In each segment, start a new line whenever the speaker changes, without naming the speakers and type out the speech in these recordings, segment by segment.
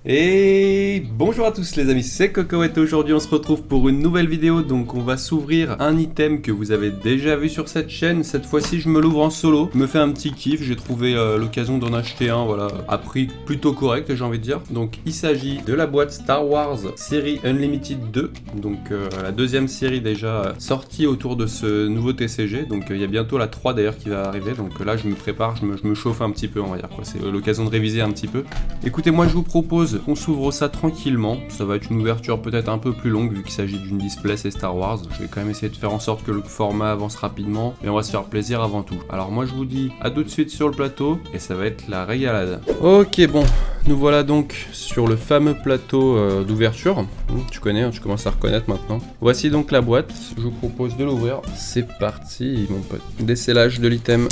Et bonjour à tous les amis, c'est Cocoette. Aujourd'hui on se retrouve pour une nouvelle vidéo. Donc on va s'ouvrir un item que vous avez déjà vu sur cette chaîne. Cette fois-ci je me l'ouvre en solo, je me fais un petit kiff. J'ai trouvé l'occasion d'en acheter un, voilà, à prix plutôt correct, j'ai envie de dire. Donc il s'agit de la boîte Star Wars série Unlimited 2. Donc la deuxième série déjà sortie autour de ce nouveau TCG. Donc il y a bientôt la 3 d'ailleurs qui va arriver. Donc là je me prépare, je me chauffe un petit peu, on va dire, quoi. C'est l'occasion de réviser un petit peu. Écoutez, moi je vous propose qu'on s'ouvre ça tranquillement. Ça va être une ouverture peut-être un peu plus longue vu qu'il s'agit d'une display, c'est Star Wars. Je vais quand même essayer de faire en sorte que le format avance rapidement, mais on va se faire plaisir avant tout. Alors moi je vous dis à tout de suite sur le plateau et ça va être la régalade. Ok, bon, nous voilà donc sur le fameux plateau d'ouverture. Tu connais, hein, tu commences à reconnaître maintenant. Voici donc la boîte, je vous propose de l'ouvrir. C'est parti mon pote. Décellage de l'item.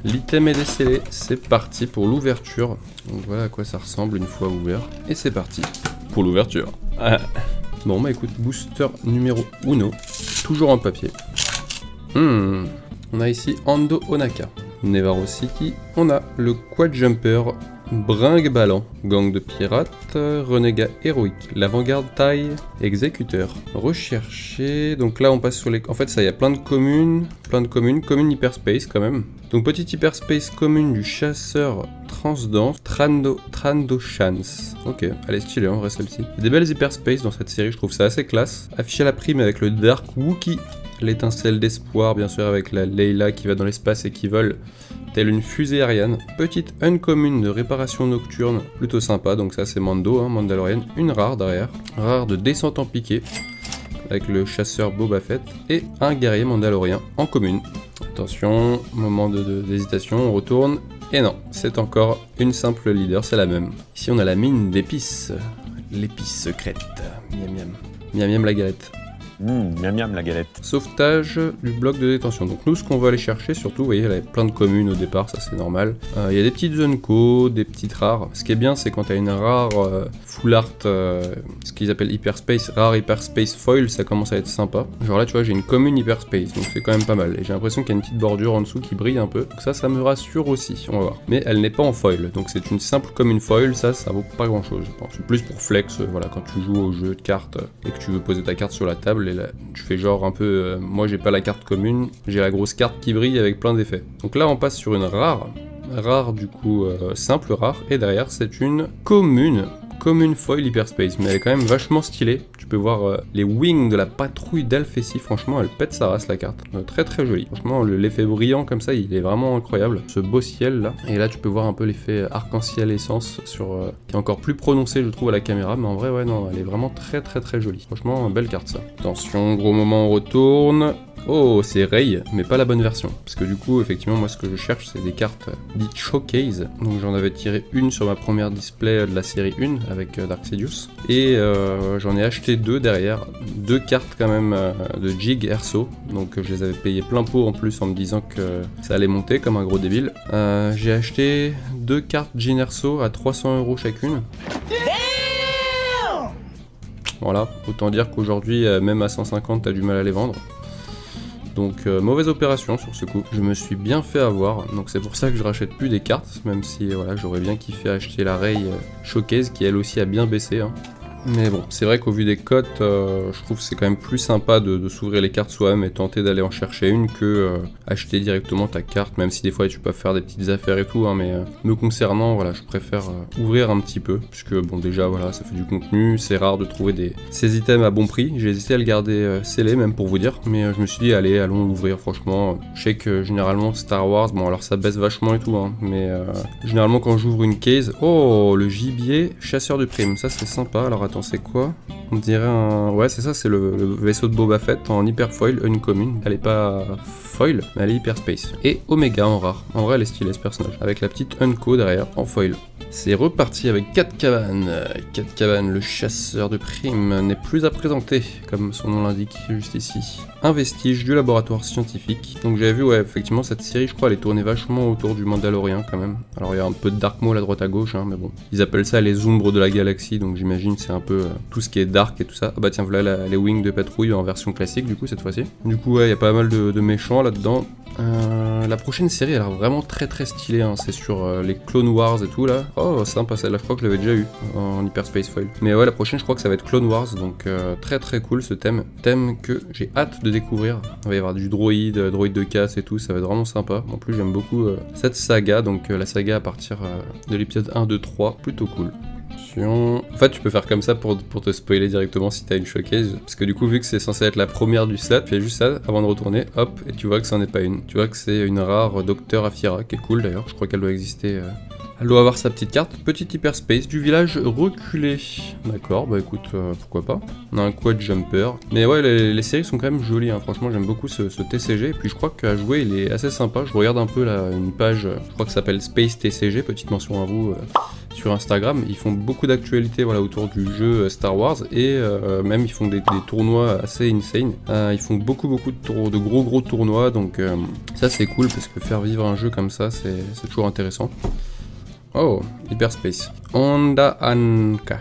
L'item est décellé, c'est parti pour l'ouverture. Donc voilà à quoi ça ressemble une fois ouvert. Et c'est parti pour l'ouverture. Bon bah écoute, booster numéro 1, toujours en papier. On a ici Ando Onaka. Nevarro City, on a le Quad Jumper, Bringue Ballant, Gang de pirates, Renégat héroïque, l'avant-garde taille, exécuteur, recherché. Donc là on passe sur les... En fait ça y a plein de communes, commune hyperspace quand même. Donc petite hyperspace commune du chasseur transdense, Trandoshan's. Ok, elle est stylée en vrai celle-ci. Des belles hyperspace dans cette série, je trouve ça assez classe. Affiché à la prime avec le Dark Wookie. L'étincelle d'espoir, bien sûr, avec la Leila qui va dans l'espace et qui vole telle une fusée Ariane. Petite uncommune de réparation nocturne, plutôt sympa, donc ça c'est Mando, hein, Mandalorian. Une rare derrière, rare de descente en piqué, avec le chasseur Boba Fett. Et un guerrier mandalorien en commune. Attention, moment d'hésitation, on retourne. Et non, c'est encore une simple leader, c'est la même. Ici on a la mine d'épices, l'épice secrète. Miam miam. Miam miam la galette.
Miam miam la galette.
Sauvetage du bloc de détention. Donc nous ce qu'on va aller chercher surtout, vous voyez, il y a plein de communes au départ, ça c'est normal. Il y a des petites zones co, des petites rares. Ce qui est bien c'est quand tu as une rare full art, ce qu'ils appellent hyperspace, rare hyperspace foil, ça commence à être sympa. Genre là tu vois j'ai une commune hyperspace, donc c'est quand même pas mal. Et j'ai l'impression qu'il y a une petite bordure en dessous qui brille un peu. Donc ça me rassure aussi, on va voir. Mais elle n'est pas en foil, donc c'est une simple commune foil, ça vaut pas grand chose je pense. C'est plus pour flex, voilà, quand tu joues au jeu de cartes et que tu veux poser ta carte sur la table. Et là, tu fais genre un peu, moi j'ai pas la carte commune, j'ai la grosse carte qui brille avec plein d'effets. Donc là on passe sur une rare du coup simple rare, et derrière c'est une commune foil hyperspace, mais elle est quand même vachement stylée. Tu peux voir les wings de la patrouille d'Alfessi, franchement elle pète sa race la carte, très très jolie. Franchement l'effet brillant comme ça il est vraiment incroyable, ce beau ciel là. Et là tu peux voir un peu l'effet arc-en-ciel essence sur, qui est encore plus prononcé je trouve à la caméra, mais en vrai ouais non elle est vraiment très très très jolie. Franchement belle carte ça. Attention, gros moment on retourne. Oh, c'est Rey, mais pas la bonne version. Parce que du coup, effectivement, moi ce que je cherche, c'est des cartes dites Showcase. Donc j'en avais tiré une sur ma première display de la série 1 avec Dark Sidious. Et j'en ai acheté deux derrière. Deux cartes quand même de Jig Erso. Donc je les avais payées plein pot en plus en me disant que ça allait monter comme un gros débile. J'ai acheté deux cartes Jin Erso à 300 € chacune. Voilà, autant dire qu'aujourd'hui, même à 150, t'as du mal à les vendre. Donc mauvaise opération sur ce coup, je me suis bien fait avoir, donc c'est pour ça que je rachète plus des cartes, même si voilà, j'aurais bien kiffé acheter la Rey Showcase qui elle aussi a bien baissé. Hein. Mais bon, c'est vrai qu'au vu des cotes, je trouve que c'est quand même plus sympa de s'ouvrir les cartes soi-même et tenter d'aller en chercher une que acheter directement ta carte, même si des fois tu peux faire des petites affaires et tout, hein, mais me concernant, voilà, je préfère ouvrir un petit peu, puisque bon déjà voilà, ça fait du contenu, c'est rare de trouver ces items à bon prix. J'ai hésité à le garder scellé même pour vous dire, mais je me suis dit allez, allons l'ouvrir franchement. Je sais que généralement Star Wars, bon alors ça baisse vachement et tout, hein, mais généralement quand j'ouvre une case, oh le gibier chasseur de primes, ça c'est sympa. Alors attends, c'est quoi? On dirait un... Ouais c'est ça, c'est le vaisseau de Boba Fett en hyper foil, uncommune. Elle est pas foil, mais elle est hyperspace. Et Omega en rare. En vrai elle est stylée ce personnage, avec la petite unco derrière en foil. C'est reparti avec 4 cabanes. 4 cabanes, le chasseur de primes n'est plus à présenter, comme son nom l'indique juste ici. Un vestige du laboratoire scientifique. Donc j'avais vu, ouais, effectivement, cette série, je crois, elle est tournée vachement autour du Mandalorian quand même. Alors il y a un peu de Dark Maul à droite à gauche, hein, mais bon. Ils appellent ça les ombres de la galaxie, donc j'imagine c'est un peu tout ce qui est dark et tout ça. Ah bah tiens, voilà les wings de patrouille en version classique, du coup, cette fois-ci. Du coup, ouais, il y a pas mal de méchants là-dedans. La prochaine série elle a l'air vraiment très très stylée, hein. C'est sur les Clone Wars et tout là. Oh sympa, celle-là je crois que je l'avais déjà eu en Hyperspace Foil. Mais ouais, la prochaine je crois que ça va être Clone Wars, donc très très cool ce thème. Thème que j'ai hâte de découvrir. Il va y avoir du droïde de casse et tout, ça va être vraiment sympa. En plus j'aime beaucoup cette saga, donc la saga à partir de l'épisode 1, 2, 3, plutôt cool. En fait, tu peux faire comme ça pour te spoiler directement si t'as une showcase. Parce que du coup, vu que c'est censé être la première du slot, tu fais juste ça avant de retourner, hop, et tu vois que ça en est pas une. Tu vois que c'est une rare Docteur Afira, qui est cool d'ailleurs. Je crois qu'elle doit exister. Elle doit avoir sa petite carte. Petit hyperspace du village reculé. D'accord, bah écoute, pourquoi pas. On a un quad jumper. Mais ouais, les séries sont quand même jolies, hein. Franchement, j'aime beaucoup ce TCG. Et puis je crois qu'à jouer, il est assez sympa. Je regarde un peu là, une page, je crois que ça s'appelle Space TCG, petite mention à vous. Sur Instagram, ils font beaucoup d'actualités voilà, autour du jeu Star Wars et même ils font des tournois assez insane. Ils font beaucoup de gros tournois, donc ça c'est cool parce que faire vivre un jeu comme ça c'est toujours intéressant. Oh, Hyperspace. Honda Anka.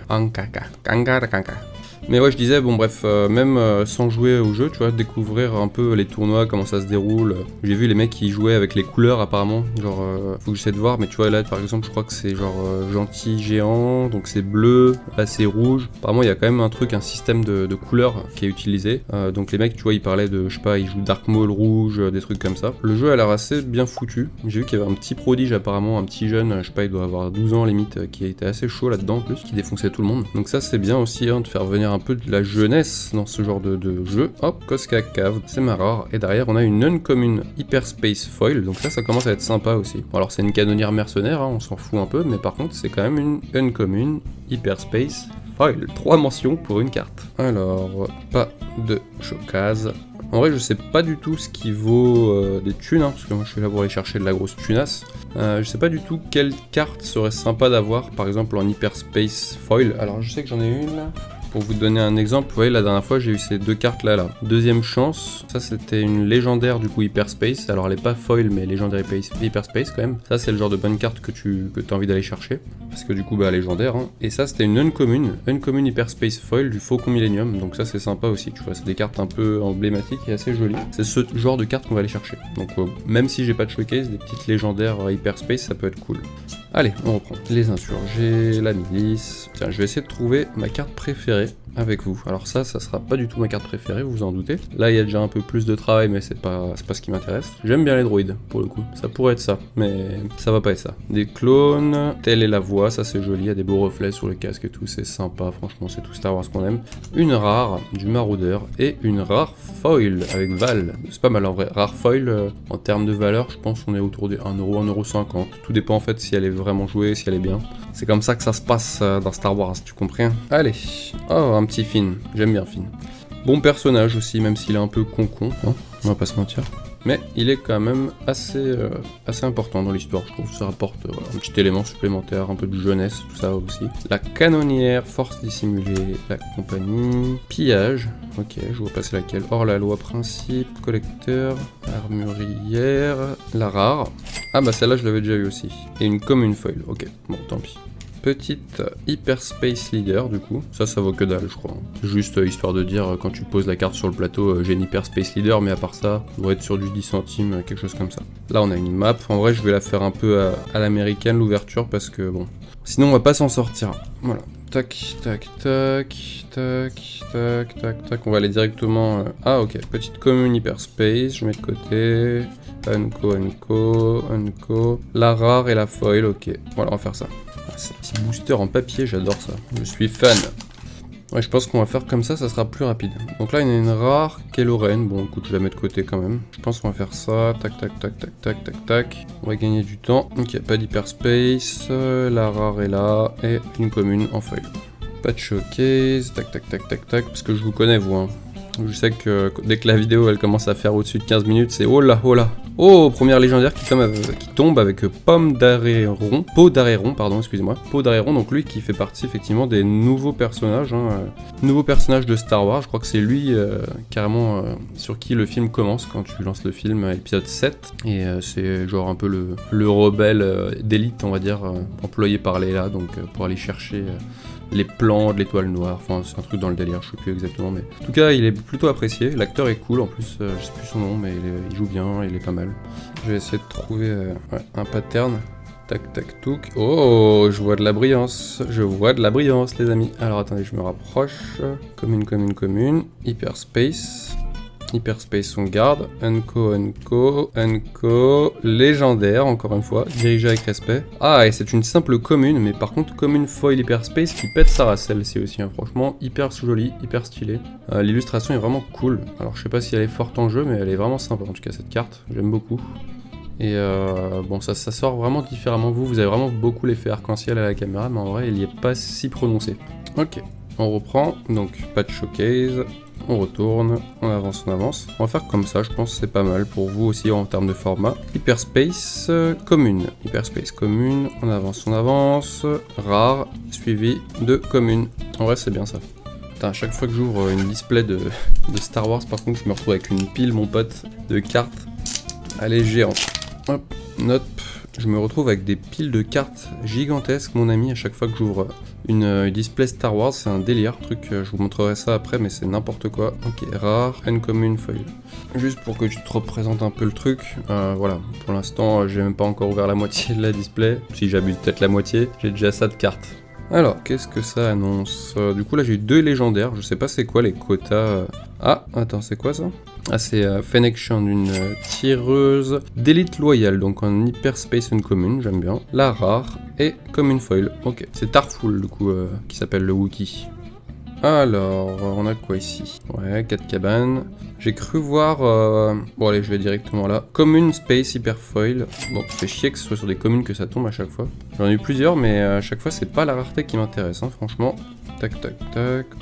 Mais ouais, je disais, bon bref, même sans jouer au jeu, tu vois, découvrir un peu les tournois, comment ça se déroule. J'ai vu les mecs qui jouaient avec les couleurs apparemment, genre, faut que j'essaie de voir, mais tu vois là par exemple, je crois que c'est genre gentil géant, donc c'est bleu, là c'est rouge. Apparemment il y a quand même un système de couleurs qui est utilisé. Donc les mecs, tu vois, ils parlaient de, je sais pas, ils jouent Dark Maul rouge, des trucs comme ça. Le jeu a l'air assez bien foutu. J'ai vu qu'il y avait un petit prodige apparemment, un petit jeune, je sais pas, il doit avoir 12 ans limite, qui était assez chaud là-dedans en plus, qui défonçait tout le monde. Donc ça c'est bien aussi, hein, de faire venir un peu de la jeunesse dans ce genre de jeu. Hop, Koska Cave, c'est ma rare. Et derrière, on a une uncommon Hyperspace Foil. Donc ça commence à être sympa aussi. Bon, alors c'est une canonnière mercenaire, hein, on s'en fout un peu, mais par contre, c'est quand même une uncommon Hyperspace Foil. 3 mentions pour une carte. Alors, pas de showcase. En vrai, je sais pas du tout ce qui vaut des thunes, hein, parce que moi je suis là pour aller chercher de la grosse tunasse. Je sais pas du tout quelle carte serait sympa d'avoir, par exemple en Hyperspace Foil. Alors, je sais que j'en ai une là. Pour vous donner un exemple, vous voyez la dernière fois j'ai eu ces deux cartes là. Deuxième chance, ça c'était une légendaire du coup Hyperspace, alors elle est pas foil mais légendaire Hyperspace quand même. Ça c'est le genre de bonne carte que tu as envie d'aller chercher, parce que du coup bah légendaire, hein. Et ça c'était une uncommon Hyperspace Foil du Faucon Millennium, donc ça c'est sympa aussi, tu vois, c'est des cartes un peu emblématiques et assez jolies. C'est ce genre de cartes qu'on va aller chercher. Donc même si j'ai pas de showcase, des petites légendaires Hyperspace ça peut être cool. Allez, on reprend. Les insurgés, la milice. Tiens, je vais essayer de trouver ma carte préférée avec vous. Alors ça sera pas du tout ma carte préférée, vous vous en doutez. Là, il y a déjà un peu plus de travail, mais c'est pas ce qui m'intéresse. J'aime bien les droïdes, pour le coup. Ça pourrait être ça, mais ça va pas être ça. Des clones, telle est la voix, ça c'est joli, il y a des beaux reflets sur le casque et tout, c'est sympa, franchement, c'est tout Star Wars qu'on aime. Une rare, du maraudeur, et une rare foil avec Val. C'est pas mal en vrai. Rare foil, en termes de valeur, je pense qu'on est autour des 1€, 1,50€. Tout dépend en fait si elle est vraiment jouée, si elle est bien. C'est comme ça que ça se passe dans Star Wars, tu comprends? Allez, oh, un petit Finn, j'aime bien Finn. Bon personnage aussi, même s'il est un peu con-con, hein, on va pas se mentir. Mais il est quand même assez important dans l'histoire, je trouve. Ça apporte voilà, un petit élément supplémentaire, un peu de jeunesse, tout ça aussi. La canonnière, force dissimulée, la compagnie, pillage. Ok, je vois passer laquelle. Hors la loi, principe, collecteur, armurière, la rare. Ah bah celle-là je l'avais déjà eu aussi. Et une commune foil, ok, bon tant pis. Petite Hyperspace Leader du coup, ça vaut que dalle je crois. Juste histoire de dire quand tu poses la carte sur le plateau, j'ai une Hyperspace Leader, mais à part ça, on doit être sur du 10 centimes, quelque chose comme ça. Là on a une map, en vrai je vais la faire un peu à l'américaine l'ouverture parce que bon, sinon on va pas s'en sortir. Voilà, tac, tac, tac, tac, tac, tac, tac, on va aller directement... Ah ok, petite commune Hyperspace, je mets de côté... Unco, la rare et la foil, ok. Voilà, on va faire ça. Ces petits boosters en papier, j'adore ça. Je suis fan. Ouais, je pense qu'on va faire comme ça sera plus rapide. Donc là, il y a une rare Kylo Ren. Bon, écoute, je la mets de côté quand même. Je pense qu'on va faire ça. Tac, tac, tac, tac, tac, tac, tac. On va gagner du temps. Ok, pas d'hyperspace. La rare est là. Et une commune en foil. Pas de showcase. Tac, tac, tac, tac, tac. Parce que je vous connais, vous, hein. Je sais que dès que la vidéo elle commence à faire au-dessus de 15 minutes, c'est oh là, oh là. Oh, première légendaire qui tombe avec Peau d'Aréron, pardon, excusez-moi. Peau d'Aréron, donc lui qui fait partie effectivement des nouveaux personnages, hein, nouveaux personnages de Star Wars. Je crois que c'est lui carrément sur qui le film commence quand tu lances le film à l'épisode 7. Et c'est genre un peu le rebelle d'élite, on va dire, employé par Leia, donc pour aller chercher les plans de l'étoile noire, enfin c'est un truc dans le délire, je sais plus exactement, mais en tout cas il est plutôt apprécié, l'acteur est cool, en plus je sais plus son nom, mais il joue bien, il est pas mal. Je vais essayer de trouver un pattern. Tac tac touc. Oh, je vois de la brillance. Je vois de la brillance, les amis. Alors attendez, je me rapproche. Commune. Hyperspace. Hyperspace, on garde. Unco. Légendaire, encore une fois. Dirigé avec respect. Ah, et c'est une simple commune, mais par contre, commune foil hyperspace qui pète sa race, celle-ci aussi. Hein. Franchement, hyper jolie, hyper stylée. L'illustration est vraiment cool. Alors, je sais pas si elle est forte en jeu, mais elle est vraiment sympa, en tout cas, cette carte. J'aime beaucoup. Et bon, ça sort vraiment différemment. Vous avez vraiment beaucoup l'effet arc-en-ciel à la caméra, mais en vrai, il n'y est pas si prononcé. Ok, on reprend. Donc, patch showcase. On retourne, on avance. On va faire comme ça, je pense que c'est pas mal pour vous aussi en termes de format. Hyperspace commune. Hyperspace commune, on avance. Rare, suivi de commune. En vrai, c'est bien ça. Putain, à chaque fois que j'ouvre une display de Star Wars, par contre, je me retrouve avec une pile, mon pote, de cartes. Elle est géante. Hop, nope. Je me retrouve avec des piles de cartes gigantesques, mon ami, à chaque fois que j'ouvre une display Star Wars. C'est un délire, truc, je vous montrerai ça après, mais c'est n'importe quoi. Ok, rare, uncommon foil. Juste pour que tu te représentes un peu le truc, voilà. Pour l'instant, j'ai même pas encore ouvert la moitié de la display. Si j'abuse peut-être la moitié, j'ai déjà ça de cartes. Alors, qu'est-ce que ça annonce? Du coup, là, j'ai eu 2 légendaires. Je sais pas c'est quoi les quotas. Ah, attends, c'est quoi ça? Ah, c'est Fennection, d'une tireuse d'élite loyale, donc en hyperspace uncommon, j'aime bien. La rare et commune foil. Ok, c'est Tarful, du coup, qui s'appelle le Wookie. Alors, on a quoi ici? Ouais, 4 cabanes. J'ai cru voir... Bon, allez, je vais directement là. Commune Space Hyperfoil. Bon, ça fait chier que ce soit sur des communes que ça tombe à chaque fois. J'en ai eu plusieurs, mais à chaque fois, c'est pas la rareté qui m'intéresse, hein, franchement. Tac.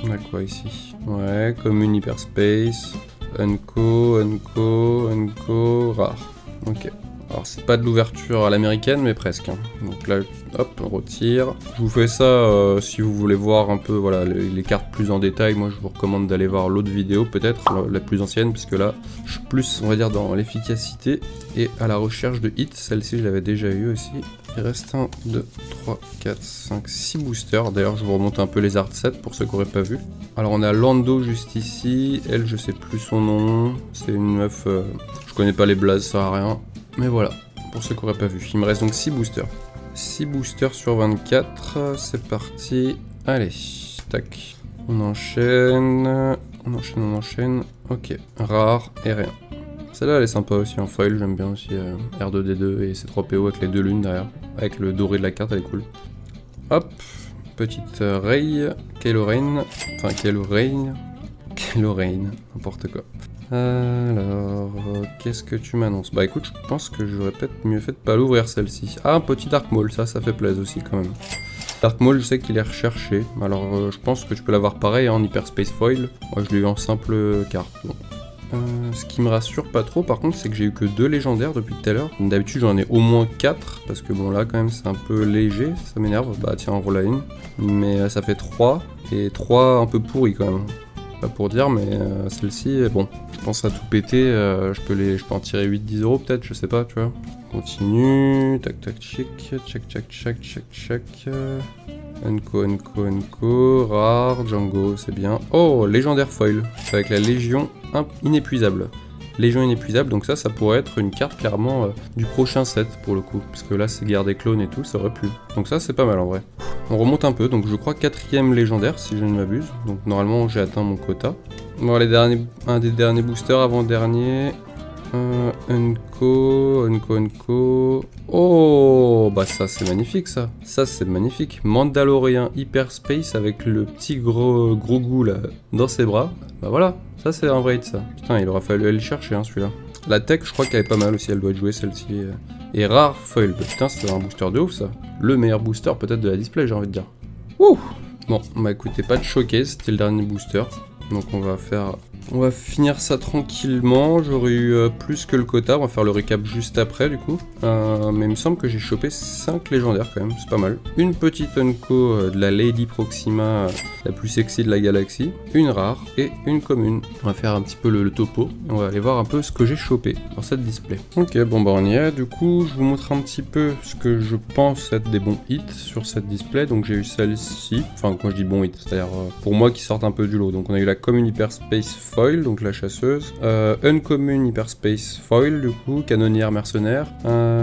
On a quoi ici? Ouais, commune Hyperspace. Unco, rare. Ok. Alors c'est pas de l'ouverture à l'américaine mais presque. Hein. Donc là, hop, on retire. Je vous fais ça si vous voulez voir un peu voilà, les cartes plus en détail. Moi je vous recommande d'aller voir l'autre vidéo peut-être, la plus ancienne, puisque là je suis plus on va dire dans l'efficacité et à la recherche de hits. Celle-ci je l'avais déjà eu aussi. Il reste 1, 2, 3, 4, 5, 6 boosters. D'ailleurs je vous remonte un peu les art sets pour ceux qui n'auraient pas vu. Alors on a Lando juste ici. Elle je sais plus son nom. C'est une meuf, je connais pas les blazes, ça sert à rien. Mais voilà, pour ceux qui n'auraient pas vu. Il me reste donc 6 boosters. 6 boosters sur 24, c'est parti. Allez, tac. On enchaîne. Ok, rare et rien. Celle-là, elle est sympa aussi en foil, j'aime bien aussi R2D2 et C3PO avec les 2 lunes derrière. Avec le doré de la carte, elle est cool. Hop, petite Rey, Kylo Ren, n'importe quoi. Alors, qu'est-ce que tu m'annonces? Bah écoute, je pense que j'aurais peut-être mieux fait de pas l'ouvrir celle-ci. Ah, un petit Dark Maul, ça fait plaisir aussi quand même. Dark Maul, je sais qu'il est recherché. Alors, je pense que tu peux l'avoir pareil en Hyperspace Foil. Moi, je l'ai eu en simple carte. Bon. Ce qui me rassure pas trop, par contre, c'est que j'ai eu que 2 légendaires depuis tout à l'heure. D'habitude, j'en ai au moins 4, parce que bon, là, quand même, c'est un peu léger, ça m'énerve. Bah tiens, on roule à une. Mais ça fait 3, et 3 un peu pourris quand même. Pas pour dire, mais celle-ci, bon, je pense à tout péter, je peux en tirer 8-10 euros peut-être, je sais pas, tu vois. Continue, tac, check. Unco, rare, Django, c'est bien. Oh, légendaire foil, avec la Légion inépuisable. Légion inépuisable, donc ça pourrait être une carte clairement du prochain set pour le coup. Parce que là, c'est guerre des clones et tout, ça aurait pu. Donc ça, c'est pas mal en vrai. On remonte un peu, donc je crois 4ème légendaire si je ne m'abuse. Donc normalement, j'ai atteint mon quota. Bon, un des derniers boosters, avant-dernier. Unco. Oh, bah ça c'est magnifique ça. Ça c'est magnifique. Mandalorien Hyperspace avec le petit gros goût là dans ses bras. Bah voilà, ça c'est un vrai hit ça. Putain, il aura fallu aller le chercher hein, celui-là. La tech, je crois qu'elle est pas mal aussi, elle doit être jouée celle-ci. Et rare foil. Bah, putain, c'est un booster de ouf ça. Le meilleur booster peut-être de la display, j'ai envie de dire. Ouh. Bon, bah écoutez, pas de showcase, c'était le dernier booster. Donc on va faire On va finir ça tranquillement, j'aurais eu plus que le quota, on va faire le récap juste après du coup. Mais il me semble que j'ai chopé 5 légendaires quand même, c'est pas mal. Une petite Unco de la Lady Proxima, la plus sexy de la galaxie. Une rare et une commune. On va faire un petit peu le topo, et on va aller voir un peu ce que j'ai chopé dans cette display. Ok, bon bah on y est, du coup je vous montre un petit peu ce que je pense être des bons hits sur cette display. Donc j'ai eu celle-ci, enfin quand je dis bon hit, c'est-à-dire pour moi qui sortent un peu du lot. Donc on a eu la commune Hyperspace Foil, donc la chasseuse, Uncommon Hyperspace Foil du coup, canonnière mercenaire,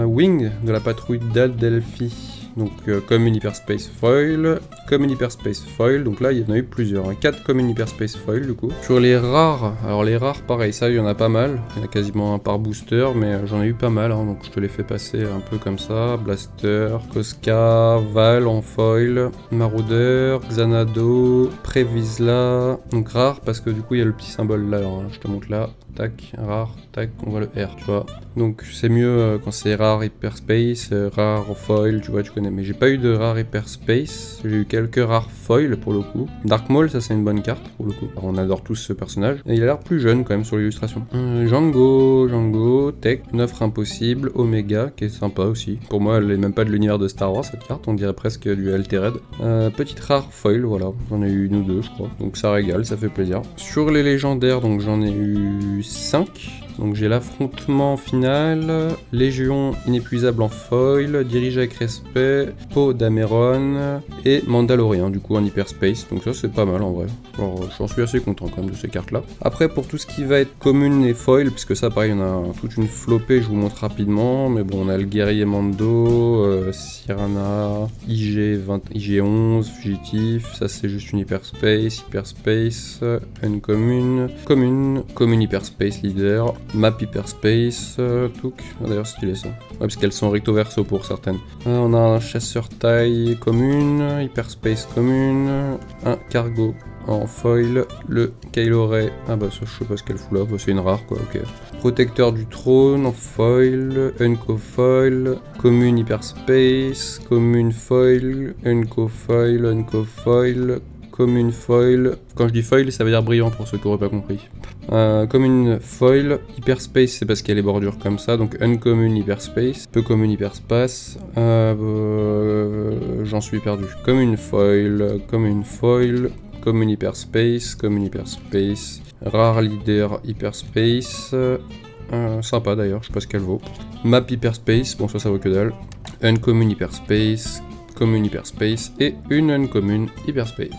Wing de la patrouille d'Adelphi. Donc Common Hyperspace Foil, Common Hyperspace Foil, donc là il y en a eu plusieurs, 4 Common Hyperspace Foil du coup. Sur les rares, alors les rares pareil, ça il y en a pas mal, il y en a quasiment un par booster, mais j'en ai eu pas mal, hein, donc je te les fais passer un peu comme ça. Blaster, Koska, Val en foil, Marauder, Xanado, Previsla, donc rare parce que du coup il y a le petit symbole là, hein, je te montre là. Tac, rare, tac, on voit le R, tu vois. Donc c'est mieux quand c'est rare hyperspace, rare foil, tu vois, tu connais. Mais j'ai pas eu de rare hyperspace, j'ai eu quelques rares foil pour le coup. Dark Maul, ça c'est une bonne carte pour le coup. Alors, on adore tous ce personnage. Et il a l'air plus jeune quand même sur l'illustration. Django, Tech, une offre impossible, Omega, qui est sympa aussi. Pour moi, elle est même pas de l'univers de Star Wars cette carte, on dirait presque du Altered. Petite rare foil, voilà, j'en ai eu une ou deux je crois. Donc ça régale, ça fait plaisir. Sur les légendaires, donc j'en ai eu 5. Donc j'ai l'affrontement final, Légion inépuisable en foil, Dirige avec respect, Poe d'Ameron et Mandalorian du coup en hyperspace. Donc ça c'est pas mal en vrai. Alors j'en suis assez content quand même de ces cartes là. Après pour tout ce qui va être commune et foil, puisque ça pareil on a toute une flopée, je vous montre rapidement. Mais bon on a le guerrier Mando, Cyrana, IG11, fugitif, ça c'est juste une hyperspace, une commune hyperspace leader. Map Hyperspace, Took, d'ailleurs stylé ça. Ouais, parce qu'elles sont recto verso pour certaines. On a un chasseur taille commune, Hyperspace commune, un cargo en foil, le Kylo Ren, ah bah ça je sais pas ce qu'elle fout là, bah, c'est une rare quoi, ok. Protecteur du trône en foil, Unco foil, commune Hyperspace, commune foil, Unco foil, commune foil. Quand je dis foil, ça veut dire brillant pour ceux qui n'auraient pas compris. Commune foil, hyperspace c'est parce qu'elle est bordure comme ça, donc uncommon hyperspace, peu commune hyperspace, j'en suis perdu. Commune foil, commune hyperspace, rare leader hyperspace, sympa d'ailleurs, je sais pas ce qu'elle vaut. Map hyperspace, bon ça vaut que dalle. Uncommon hyperspace, commune hyperspace et une uncommon hyperspace.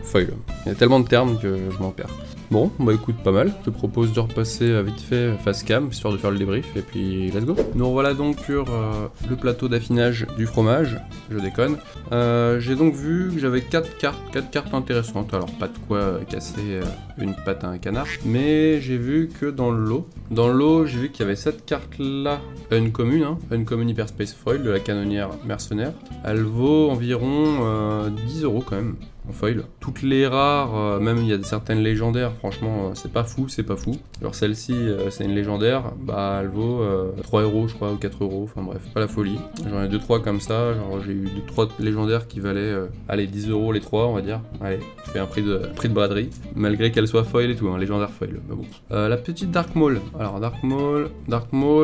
Foil. Il y a tellement de termes que je m'en perds. Bon, bah écoute, pas mal. Je te propose de repasser vite fait face cam, histoire de faire le débrief, et puis let's go. Nous voilà donc sur le plateau d'affinage du fromage, je déconne. J'ai donc vu que j'avais 4 cartes intéressantes, alors pas de quoi casser une patte à un canard, mais j'ai vu que dans le lot, j'ai vu qu'il y avait cette carte là, uncommon, uncommon hyperspace foil de la canonnière mercenaire. Elle vaut environ 10 € quand même. En foil. Toutes les rares, même il y a certaines légendaires, franchement c'est pas fou. Genre celle-ci c'est une légendaire, bah elle vaut 3 € je crois ou 4 €, enfin bref, pas la folie. J'en ai 2-3 comme ça, genre j'ai eu 2-3 légendaires qui valaient allez 10 € les 3 on va dire. Allez, je fais un prix de braderie, malgré qu'elle soit foil et tout, légendaire foil, mais bon. La petite Dark Maul, alors Dark Maul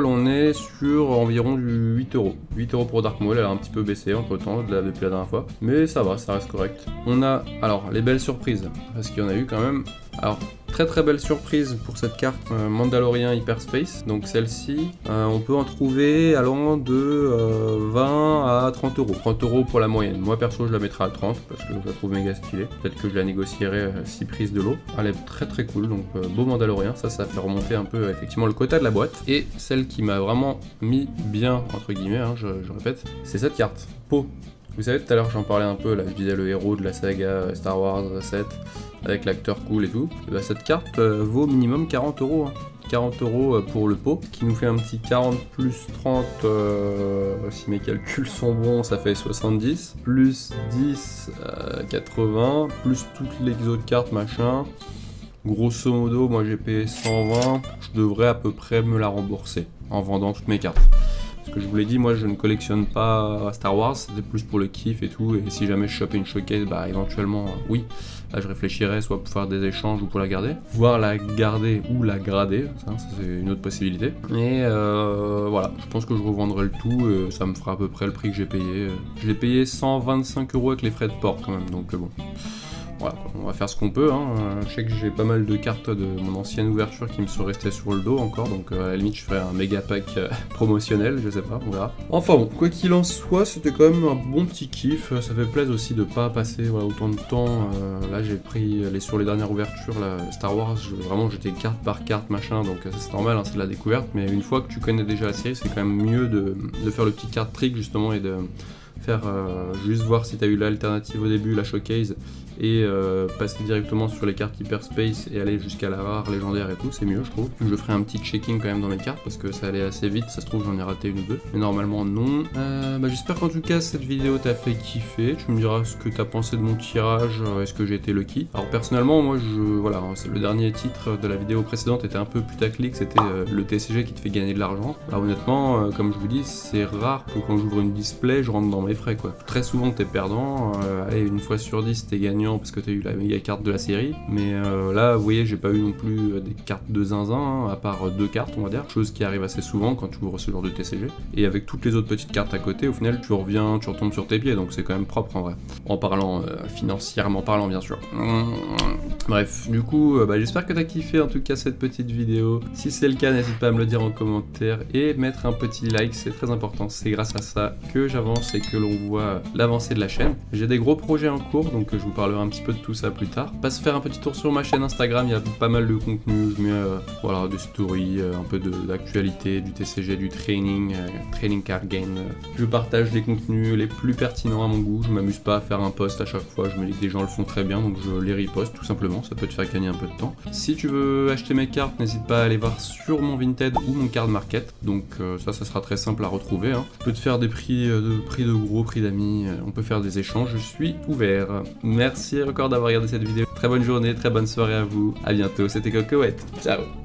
on est sur environ du 8 €. 8 € pour Dark Maul, elle a un petit peu baissé entre temps depuis la dernière fois, mais ça va, ça reste correct. On a alors les belles surprises, parce qu'il y en a eu quand même. Alors très belle surprise pour cette carte Mandalorian Hyperspace, donc celle-ci on peut en trouver allant de 20 à 30 €. 30 € pour la moyenne, moi perso je la mettrai à 30 parce que je la trouve méga stylée, peut-être que je la négocierai 6 prises de l'eau. Elle est très cool, donc beau Mandalorian, ça fait remonter un peu effectivement le quota de la boîte. Et celle qui m'a vraiment mis bien entre guillemets, je répète, c'est cette carte, Poe. Vous savez, tout à l'heure j'en parlais un peu, là je disais le héros de la saga Star Wars 7, avec l'acteur cool et tout. Et bah, cette carte vaut minimum 40 €. 40 € pour le pot, qui nous fait un petit 40 plus 30, si mes calculs sont bons, ça fait 70, plus 10, 80, plus toutes les autres cartes, machin. Grosso modo, moi j'ai payé 120, je devrais à peu près me la rembourser en vendant toutes mes cartes. Parce que je vous l'ai dit, moi je ne collectionne pas Star Wars, c'était plus pour le kiff et tout, et si jamais je chopais une showcase, bah éventuellement, oui, là je réfléchirais soit pour faire des échanges ou pour la garder, voire la garder ou la grader, ça c'est une autre possibilité. Et voilà, je pense que je revendrai le tout, ça me fera à peu près le prix que j'ai payé. Je l'ai payé 125 € avec les frais de port quand même, donc bon. Voilà, on va faire ce qu'on peut, hein. Je sais que j'ai pas mal de cartes de mon ancienne ouverture qui me sont restées sur le dos encore, donc à la limite je ferai un méga pack promotionnel, je sais pas, on verra. Enfin bon, quoi qu'il en soit, c'était quand même un bon petit kiff, ça fait plaisir aussi de pas passer voilà, autant de temps. Là j'ai pris sur les dernières ouvertures, là, Star Wars, vraiment j'étais carte par carte machin, donc c'est normal, hein, c'est de la découverte, mais une fois que tu connais déjà la série, c'est quand même mieux de faire le petit card trick justement et de faire juste voir si t'as eu l'alternative au début, la showcase, et passer directement sur les cartes Hyperspace et aller jusqu'à la rare, légendaire et tout, c'est mieux je trouve. Je ferai un petit checking quand même dans mes cartes parce que ça allait assez vite, ça se trouve j'en ai raté une ou deux, mais normalement non. J'espère qu'en tout cas cette vidéo t'a fait kiffer, tu me diras ce que t'as pensé de mon tirage, est-ce que j'ai été lucky. Alors personnellement moi voilà, c'est le dernier titre de la vidéo précédente était un peu putaclic, c'était le TCG qui te fait gagner de l'argent. Alors honnêtement, comme je vous dis, c'est rare que quand j'ouvre une display, je rentre dans mes frais quoi. Très souvent t'es perdant, allez une fois sur 10 t'es gagnant parce que t'as eu la méga carte de la série, mais là vous voyez j'ai pas eu non plus des cartes de zinzin, hein, à part 2 cartes on va dire, chose qui arrive assez souvent quand tu ouvres ce genre de TCG, et avec toutes les autres petites cartes à côté au final tu retombes sur tes pieds, donc c'est quand même propre en vrai, en parlant financièrement parlant bien sûr. Bref, du coup j'espère que t'as kiffé en tout cas cette petite vidéo, si c'est le cas n'hésite pas à me le dire en commentaire et mettre un petit like, c'est très important, c'est grâce à ça que j'avance et que l'on voit l'avancée de la chaîne. J'ai des gros projets en cours, donc je vous parlerai un petit peu de tout ça plus tard. Passe faire un petit tour sur ma chaîne Instagram, il y a pas mal de contenu, je mets voilà, des stories, un peu d'actualité, du TCG, du training card game. Je partage les contenus les plus pertinents à mon goût, je m'amuse pas à faire un post à chaque fois, je me dis que des gens le font très bien, donc je les reposte tout simplement, ça peut te faire gagner un peu de temps. Si tu veux acheter mes cartes, n'hésite pas à aller voir sur mon Vinted ou mon Card Market, donc ça sera très simple à retrouver, hein. Je peux te faire des prix de gros, prix d'amis, on peut faire des échanges, je suis ouvert. Merci encore d'avoir regardé cette vidéo. Très bonne journée, très bonne soirée à vous. À bientôt, c'était Cocoette. Ciao.